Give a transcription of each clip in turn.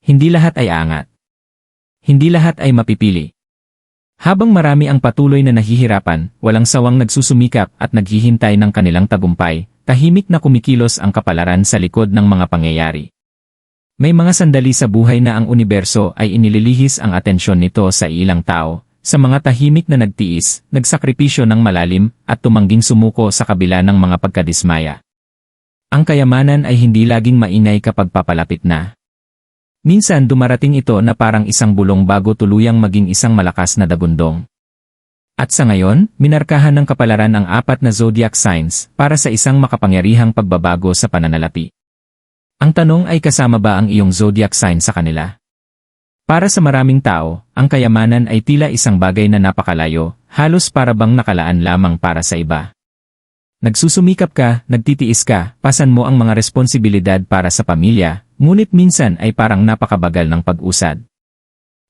Hindi lahat ay angat. Hindi lahat ay mapipili. Habang marami ang patuloy na nahihirapan, walang sawang nagsusumikap at naghihintay ng kanilang tagumpay, tahimik na kumikilos ang kapalaran sa likod ng mga pangyayari. May mga sandali sa buhay na ang universo ay inililihis ang atensyon nito sa ilang tao, sa mga tahimik na nagtiis, nagsakripisyo ng malalim, at tumangging sumuko sa kabila ng mga pagkadismaya. Ang kayamanan ay hindi laging maingay kapag papalapit na. Minsan dumarating ito na parang isang bulong bago tuluyang maging isang malakas na dagundong. At sa ngayon, minarkahan ng kapalaran ang 4 na zodiac signs para sa isang makapangyarihang pagbabago sa pananalapi. Ang tanong ay kasama ba ang iyong zodiac sign sa kanila? Para sa maraming tao, ang kayamanan ay tila isang bagay na napakalayo, halos para bang nakalaan lamang para sa iba. Nagsusumikap ka, nagtitiis ka, pasan mo ang mga responsibilidad para sa pamilya, ngunit minsan ay parang napakabagal ng pag-usad.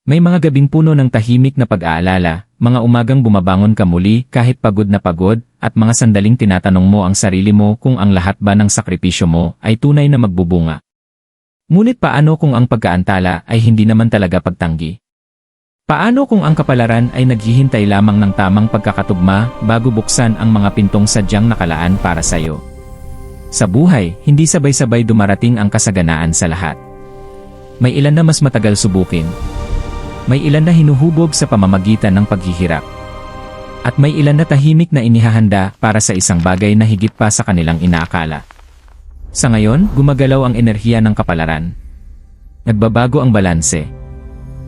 May mga gabing puno ng tahimik na pag-aalala, mga umagang bumabangon ka muli kahit pagod na pagod, at mga sandaling tinatanong mo ang sarili mo kung ang lahat ba ng sakripisyo mo ay tunay na magbubunga. Ngunit paano kung ang pagkaantala ay hindi naman talaga pagtanggi? Paano kung ang kapalaran ay naghihintay lamang ng tamang pagkakatugma bago buksan ang mga pintong sadyang nakalaan para sa iyo? Sa buhay, hindi sabay-sabay dumarating ang kasaganaan sa lahat. May ilan na mas matagal subukin. May ilan na hinuhubog sa pamamagitan ng paghihirap. At may ilan na tahimik na inihahanda para sa isang bagay na higit pa sa kanilang inaakala. Sa ngayon, gumagalaw ang enerhiya ng kapalaran. Nagbabago ang balanse.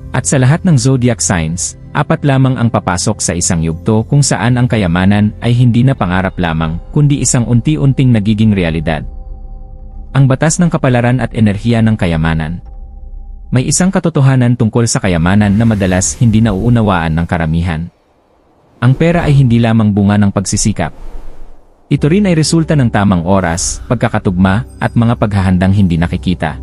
At sa lahat ng zodiac signs, 4 lamang ang papasok sa isang yugto kung saan ang kayamanan ay hindi na pangarap lamang, kundi isang unti-unting nagiging realidad. Ang batas ng kapalaran at enerhiya ng kayamanan. May isang katotohanan tungkol sa kayamanan na madalas hindi nauunawaan ng karamihan. Ang pera ay hindi lamang bunga ng pagsisikap. Ito rin ay resulta ng tamang oras, pagkakatugma, at mga paghahandang hindi nakikita.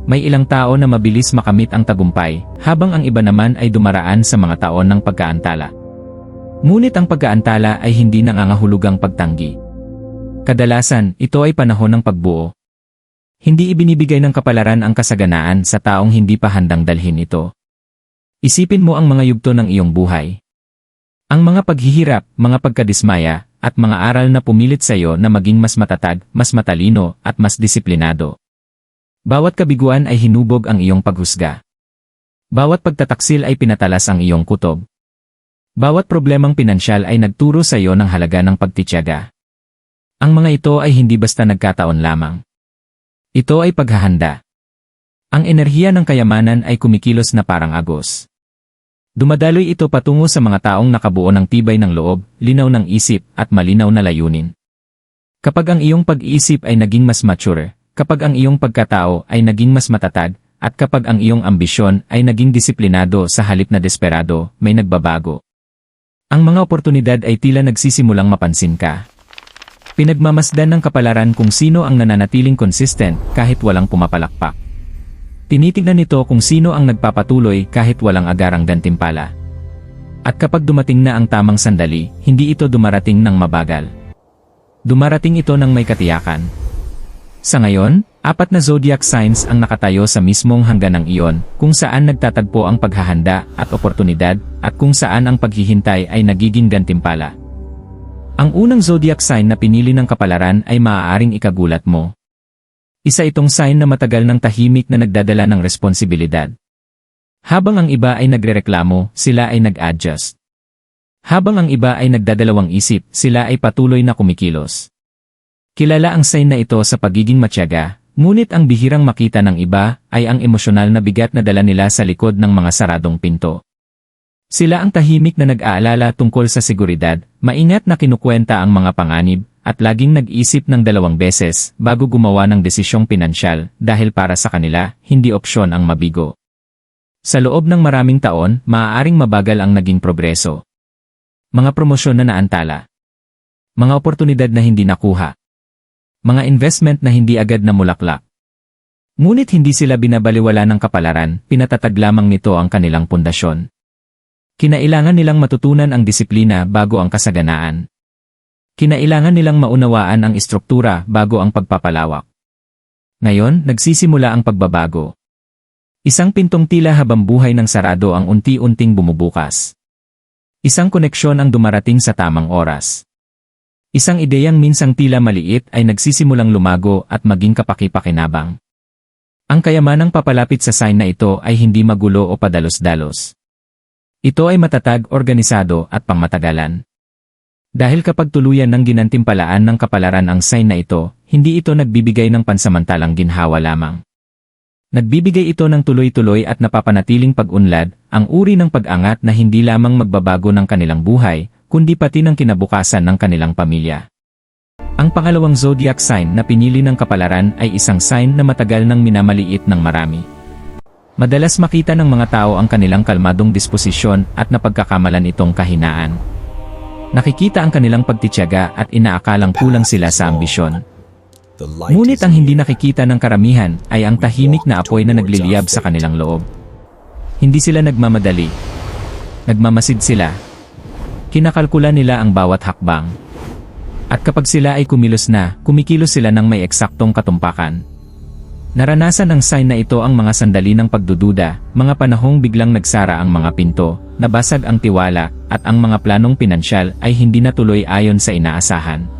May ilang tao na mabilis makamit ang tagumpay, habang ang iba naman ay dumaraan sa mga taon ng pagkaantala. Ngunit ang pagkaantala ay hindi nangangahulugang pagtanggi. Kadalasan, ito ay panahon ng pagbuo. Hindi ibinibigay ng kapalaran ang kasaganaan sa taong hindi pa handang dalhin ito. Isipin mo ang mga yugto ng iyong buhay. Ang mga paghihirap, mga pagkadismaya, at mga aral na pumilit sa iyo na maging mas matatag, mas matalino, at mas disiplinado. Bawat kabiguan ay hinubog ang iyong paghusga. Bawat pagtataksil ay pinatalas ang iyong kutob. Bawat problemang pinansyal ay nagturo sa iyo ng halaga ng pagtitiyaga. Ang mga ito ay hindi basta nagkataon lamang. Ito ay paghahanda. Ang enerhiya ng kayamanan ay kumikilos na parang agos. Dumadaloy ito patungo sa mga taong nakabuo ng tibay ng loob, linaw ng isip, at malinaw na layunin. Kapag ang iyong pag-iisip ay naging mas mature, kapag ang iyong pagkatao ay naging mas matatag, at kapag ang iyong ambisyon ay naging disiplinado sa halip na desperado, may nagbabago. Ang mga oportunidad ay tila nagsisimulang mapansin ka. Pinagmamasdan ng kapalaran kung sino ang nananatiling consistent kahit walang pumapalakpak. Tinitignan nito kung sino ang nagpapatuloy kahit walang agarang gantimpala. At kapag dumating na ang tamang sandali, hindi ito dumarating ng mabagal. Dumarating ito ng may katiyakan. Sa ngayon, 4 na zodiac signs ang nakatayo sa mismong hangganang iyon, kung saan nagtatagpo ang paghahanda at oportunidad, at kung saan ang paghihintay ay nagiging gantimpala. Ang unang zodiac sign na pinili ng kapalaran ay maaaring ikagulat mo. Isa itong sign na matagal ng tahimik na nagdadala ng responsibilidad. Habang ang iba ay nagrereklamo, sila ay nag-adjust. Habang ang iba ay nagdadalawang isip, sila ay patuloy na kumikilos. Kilala ang sign na ito sa pagiging matyaga, ngunit ang bihirang makita ng iba ay ang emosyonal na bigat na dala nila sa likod ng mga saradong pinto. Sila ang tahimik na nag-aalala tungkol sa seguridad, maingat na kinukwenta ang mga panganib, at laging nag-isip ng 2 beses bago gumawa ng desisyong pinansyal dahil para sa kanila, hindi opsyon ang mabigo. Sa loob ng maraming taon, maaaring mabagal ang naging progreso. Mga promosyon na naantala. Mga oportunidad na hindi nakuha. Mga investment na hindi agad namulaklak. Ngunit hindi sila binabaliwala ng kapalaran, pinatatag lamang nito ang kanilang pundasyon. Kinailangan nilang matutunan ang disiplina bago ang kasaganaan. Kinailangan nilang maunawaan ang istruktura bago ang pagpapalawak. Ngayon, nagsisimula ang pagbabago. Isang pintong tila habambuhay ng sarado ang unti-unting bumubukas. Isang koneksyon ang dumarating sa tamang oras. Isang ideyang minsang tila maliit ay nagsisimulang lumago at maging kapaki-pakinabang. Ang kayamanang papalapit sa sign na ito ay hindi magulo o padalos-dalos. Ito ay matatag, organisado at pangmatagalan. Dahil kapag tuluyan ng ginantimpalaan ng kapalaran ang sign na ito, hindi ito nagbibigay ng pansamantalang ginhawa lamang. Nagbibigay ito ng tuloy-tuloy at napapanatiling pag-unlad, ang uri ng pag-angat na hindi lamang magbabago ng kanilang buhay, kundi pati ng kinabukasan ng kanilang pamilya. Ang pangalawang zodiac sign na pinili ng kapalaran ay isang sign na matagal nang minamaliit ng marami. Madalas makita ng mga tao ang kanilang kalmadong disposisyon at napagkakamalan itong kahinaan. Nakikita ang kanilang pagtitiyaga at inaakalang kulang sila sa ambisyon. Ngunit ang hindi nakikita ng karamihan ay ang tahimik na apoy na nagliliyab sa kanilang loob. Hindi sila nagmamadali. Nagmamasid sila. Kinakalkula nila ang bawat hakbang. At kapag sila ay kumilos na, kumikilos sila ng may eksaktong katumpakan. Naranasan ng sign na ito ang mga sandali ng pagdududa, mga panahong biglang nagsara ang mga pinto, nabasag ang tiwala, at ang mga planong pinansyal ay hindi natuloy ayon sa inaasahan.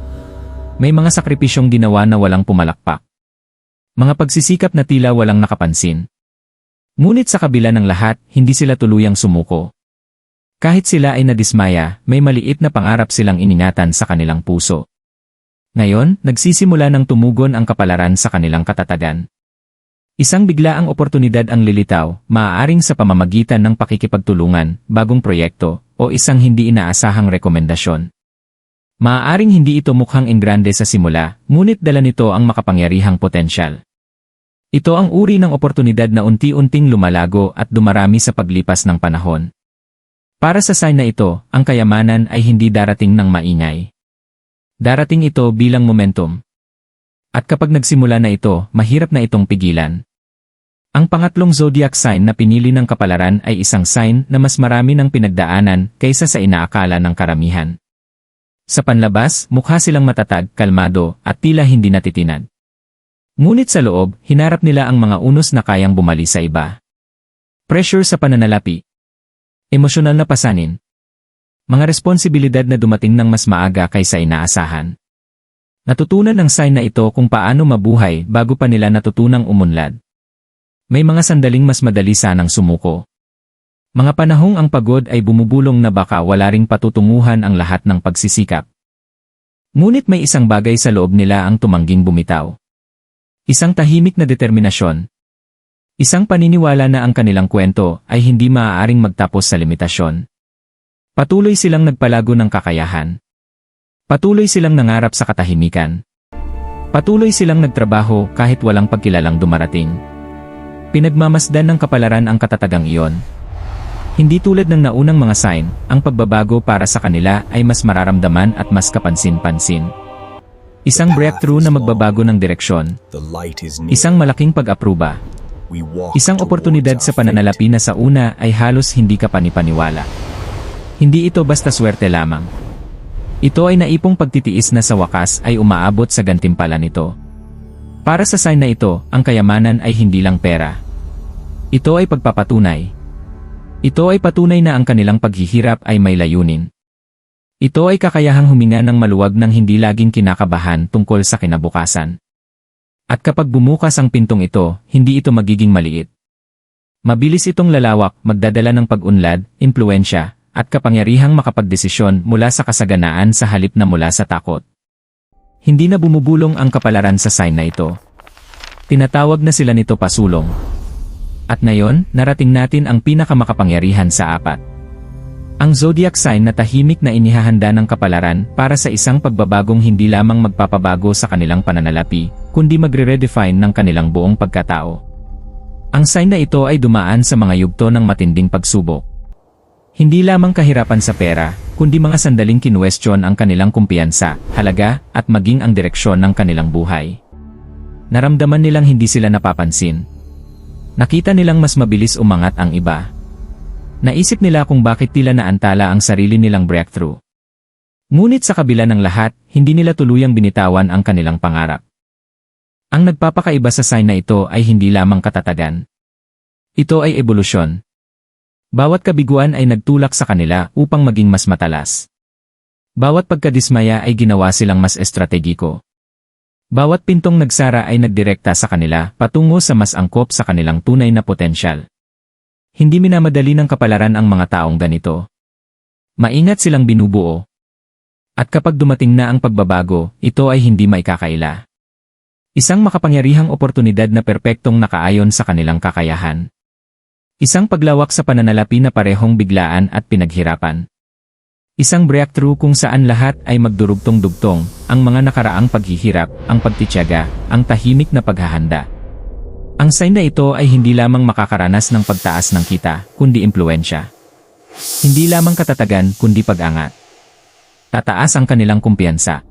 May mga sakripisyong ginawa na walang pumalakpak. Mga pagsisikap na tila walang nakapansin. Ngunit sa kabila ng lahat, hindi sila tuluyang sumuko. Kahit sila ay nadismaya, may maliit na pangarap silang iningatan sa kanilang puso. Ngayon, nagsisimula ng tumugon ang kapalaran sa kanilang katatagan. Isang biglaang oportunidad ang lilitaw, maaaring sa pamamagitan ng pakikipagtulungan, bagong proyekto, o isang hindi inaasahang rekomendasyon. Maaaring hindi ito mukhang engrande sa simula, ngunit dala nito ang makapangyarihang potensyal. Ito ang uri ng oportunidad na unti-unting lumalago at dumarami sa paglipas ng panahon. Para sa sign na ito, ang kayamanan ay hindi darating ng maingay. Darating ito bilang momentum. At kapag nagsimula na ito, mahirap na itong pigilan. Ang pangatlong zodiac sign na pinili ng kapalaran ay isang sign na mas marami ng pinagdaanan kaysa sa inaakala ng karamihan. Sa panlabas, mukha silang matatag, kalmado, at tila hindi natitinag. Ngunit sa loob, hinarap nila ang mga unos na kayang bumali sa iba. Pressure sa pananalapi. Emosyonal na pasanin. Mga responsibilidad na dumating ng mas maaga kaysa inaasahan. Natutunan ng sign na ito kung paano mabuhay bago pa nila natutunang umunlad. May mga sandaling mas madali sanang sumuko. Mga panahong ang pagod ay bumubulong na baka wala ring patutunguhan ang lahat ng pagsisikap. Ngunit may isang bagay sa loob nila ang tumangging bumitaw. Isang tahimik na determinasyon. Isang paniniwala na ang kanilang kwento ay hindi maaaring magtapos sa limitasyon. Patuloy silang nagpalago ng kakayahan. Patuloy silang nangarap sa katahimikan. Patuloy silang nagtrabaho kahit walang pagkilalang dumarating. Pinagmamasdan ng kapalaran ang katatagang iyon. Hindi tulad ng naunang mga sign, ang pagbabago para sa kanila ay mas mararamdaman at mas kapansin-pansin. Isang breakthrough na magbabago ng direksyon. Isang malaking pag-apruba. Isang oportunidad sa pananalapi na sa una ay halos hindi ka panipaniwala. Hindi ito basta swerte lamang. Ito ay naipong pagtitiis na sa wakas ay umaabot sa gantimpala nito. Para sa sign na ito, ang kayamanan ay hindi lang pera. Ito ay pagpapatunay. Ito ay patunay na ang kanilang paghihirap ay may layunin. Ito ay kakayahang huminga ng maluwag nang hindi laging kinakabahan tungkol sa kinabukasan. At kapag bumukas ang pintong ito, hindi ito magiging maliit. Mabilis itong lalawak, magdadala ng pag-unlad, impluwensya, at kapangyarihang makapagdesisyon mula sa kasaganaan sa halip na mula sa takot. Hindi na bumubulong ang kapalaran sa sign na ito. Tinatawag na sila nito pasulong. At ngayon, narating natin ang pinakamakapangyarihan sa apat. Ang zodiac sign na tahimik na inihahanda ng kapalaran para sa isang pagbabagong hindi lamang magpapabago sa kanilang pananalapi, kundi magre-redefine ng kanilang buong pagkatao. Ang sign na ito ay dumaan sa mga yugto ng matinding pagsubok. Hindi lamang kahirapan sa pera, kundi mga sandaling kinuwestiyon ang kanilang kumpiyansa, halaga, at maging ang direksyon ng kanilang buhay. Naramdaman nilang hindi sila napapansin. Nakita nilang mas mabilis umangat ang iba. Naisip nila kung bakit tila naantala ang sarili nilang breakthrough. Ngunit sa kabila ng lahat, hindi nila tuluyang binitawan ang kanilang pangarap. Ang nagpapakaiba sa sign na ito ay hindi lamang katatagan. Ito ay ebolusyon. Bawat kabiguan ay nagtulak sa kanila upang maging mas matalas. Bawat pagkadismaya ay ginawa silang mas estrategiko. Bawat pintong nagsara ay nagdirekta sa kanila patungo sa mas angkop sa kanilang tunay na potensyal. Hindi minamadali ng kapalaran ang mga taong ganito. Maingat silang binubuo. At kapag dumating na ang pagbabago, ito ay hindi maikakaila. Isang makapangyarihang oportunidad na perpektong nakaayon sa kanilang kakayahan. Isang paglawak sa pananalapi na parehong biglaan at pinaghirapan. Isang breakthrough kung saan lahat ay magdurugtong-dugtong, ang mga nakaraang paghihirap, ang pagtitiyaga, ang tahimik na paghahanda. Ang sign na ito ay hindi lamang makakaranas ng pagtaas ng kita, kundi impluwensya. Hindi lamang katatagan, kundi pag-angat. Tataas ang kanilang kumpiyansa.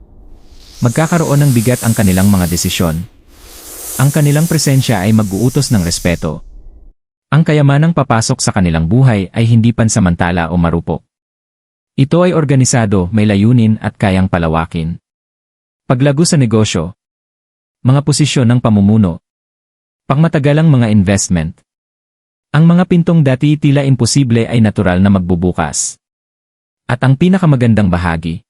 Magkakaroon ng bigat ang kanilang mga desisyon. Ang kanilang presensya ay mag-uutos ng respeto. Ang kayamanang papasok sa kanilang buhay ay hindi pansamantala o marupok. Ito ay organisado, may layunin at kayang palawakin. Paglago sa negosyo. Mga posisyon ng pamumuno. Pangmatagalang mga investment. Ang mga pintong dati tila imposible ay natural na magbubukas. At ang pinakamagandang bahagi.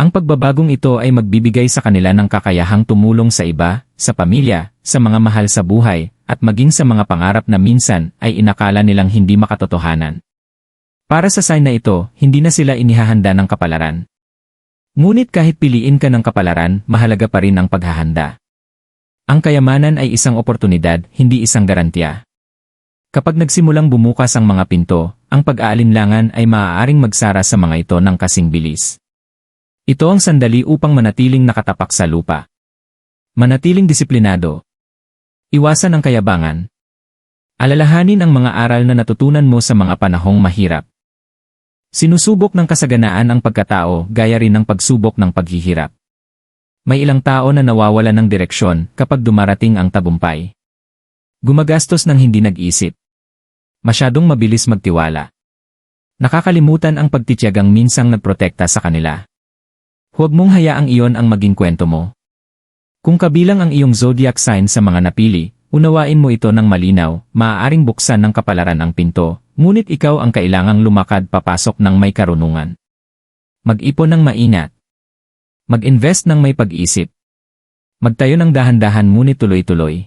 Ang pagbabagong ito ay magbibigay sa kanila ng kakayahang tumulong sa iba, sa pamilya, sa mga mahal sa buhay, at maging sa mga pangarap na minsan ay inakala nilang hindi makatotohanan. Para sa sign na ito, hindi na sila inihahanda ng kapalaran. Ngunit kahit piliin ka ng kapalaran, mahalaga pa rin ang paghahanda. Ang kayamanan ay isang oportunidad, hindi isang garantiya. Kapag nagsimulang bumukas ang mga pinto, ang pag-aalinlangan ay maaaring magsara sa mga ito ng kasing bilis. Ito ang sandali upang manatiling nakatapak sa lupa. Manatiling disiplinado. Iwasan ang kayabangan. Alalahanin ang mga aral na natutunan mo sa mga panahong mahirap. Sinusubok ng kasaganaan ang pagkatao gaya rin ng pagsubok ng paghihirap. May ilang tao na nawawalan ng direksyon kapag dumarating ang tagumpay. Gumagastos ng hindi nag-isip. Masyadong mabilis magtiwala. Nakakalimutan ang pagtitiyagang minsang nagprotekta sa kanila. Huwag mong hayaang iyon ang maging kwento mo. Kung kabilang ang iyong zodiac sign sa mga napili, unawain mo ito ng malinaw, maaaring buksan ng kapalaran ang pinto, ngunit ikaw ang kailangang lumakad papasok ng may karunungan. Mag-ipon ng maingat. Mag-invest ng may pag-isip. Magtayo ng dahan-dahan ngunit tuloy-tuloy.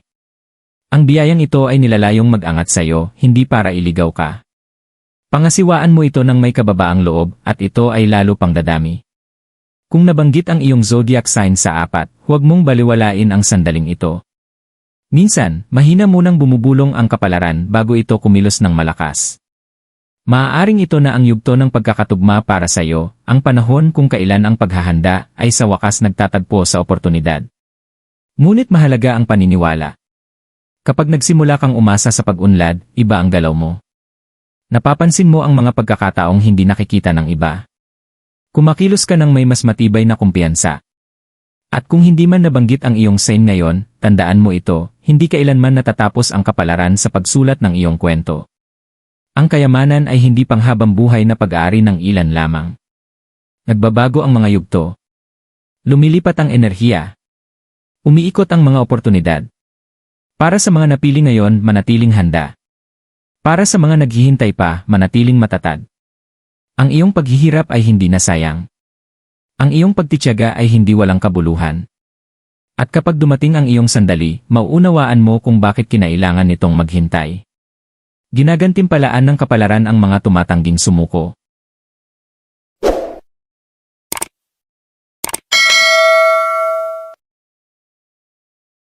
Ang biyayang ito ay nilalayong mag-angat sa iyo, hindi para iligaw ka. Pangasiwaan mo ito ng may kababaang loob at ito ay lalo pang dadami. Kung nabanggit ang iyong zodiac sign sa 4, huwag mong baliwalain ang sandaling ito. Minsan, mahina munang bumubulong ang kapalaran bago ito kumilos ng malakas. Maaaring ito na ang yugto ng pagkakatugma para sa iyo, ang panahon kung kailan ang paghahanda ay sa wakas nagtatagpo sa oportunidad. Ngunit mahalaga ang paniniwala. Kapag nagsimula kang umasa sa pag-unlad, iba ang galaw mo. Napapansin mo ang mga pagkakataong hindi nakikita ng iba. Kumakilos ka ng may mas matibay na kumpiyansa. At kung hindi man nabanggit ang iyong sign ngayon, tandaan mo ito, hindi kailanman natatapos ang kapalaran sa pagsulat ng iyong kwento. Ang kayamanan ay hindi panghabang buhay na pag-aari ng ilan lamang. Nagbabago ang mga yugto. Lumilipat ang enerhiya. Umiikot ang mga oportunidad. Para sa mga napili ngayon, manatiling handa. Para sa mga naghihintay pa, manatiling matatag. Ang iyong paghihirap ay hindi nasayang. Ang iyong pagtitiyaga ay hindi walang kabuluhan. At kapag dumating ang iyong sandali, mauunawaan mo kung bakit kinailangan nitong maghintay. Ginagantimpalaan ng kapalaran ang mga tumatangging sumuko.